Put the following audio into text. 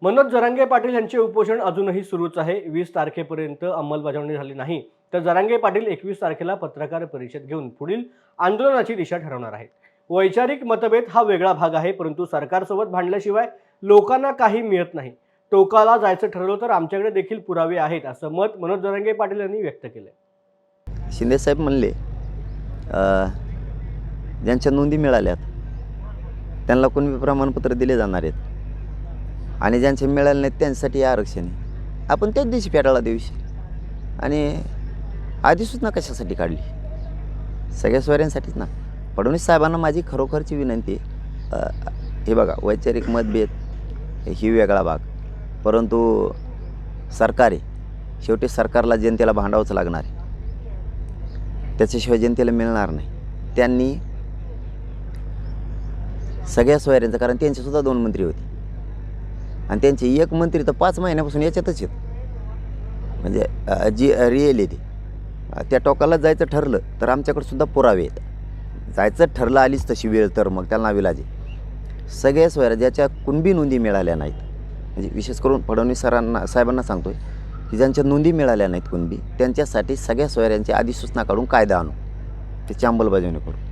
मनोज जरांगे पाटील यांचे उपोषण अजूनही सुरूच आहे. 20 तारखेपर्यंत अंमलबजावणी झाली नाही तर जरांगे पाटील 21 तारखेला पत्रकार परिषद घेऊन पुढील आंदोलनाची दिशा ठरवणार आहेत. वैचारिक मतभेद हा वेगळा भाग आहे, परंतु सरकारसोबत भांडल्याशिवाय लोकांना काही मिळत नाही. टोकाला जायचं ठरलं तर आमच्याकडे देखील पुरावे आहेत, असं मत मनोज जरांगे पाटील यांनी व्यक्त केलं. शिंदेसाहेब म्हणले ज्यांच्या नोंदी मिळाल्यात त्यांना कुणबी प्रमाणपत्र दिले जाणार आहेत आणि ज्यांचे मिळाले नाहीत त्यांच्यासाठी आरक्षण आहे. आपण त्याच दिवशी फेटाळा दिवशी आणि आधीसूचना कशासाठी काढली? सगळ्या सोयऱ्यांसाठीच ना. फडणवीस साहेबांना माझी खरोखरची विनंती आहे, हे बघा, वैचारिक मतभेद ही वेगळा भाग, परंतु सरकार आहे, शेवटी सरकारला जनतेला भांडावंच लागणार आहे, त्याच्याशिवाय जनतेला मिळणार नाही. त्यांनी सगळ्या सोयऱ्यांचं, कारण त्यांचेसुद्धा 2 मंत्री होते आणि त्यांचे एक मंत्री तर 5 महिन्यापासून याच्यातच आहेत. म्हणजे जी रिअलिटी, त्या टोकाला जायचं ठरलं तर आमच्याकडे सुद्धा पुरावे आहेत. जायचं ठरलं आलीच तशी वेळ तर मग त्याला नाविलाज आहे. सगळ्या सोयऱ्या ज्याच्या कुणबी नोंदी मिळाल्या नाहीत, म्हणजे विशेष करून फडणवीस साहेबांना सांगतोय की ज्यांच्या नोंदी मिळाल्या नाहीत कुणबी, त्यांच्यासाठी सगळ्या सोयऱ्यांची अधिसूचना काढून कायदा आणू, त्याची अंमलबजावणी करू.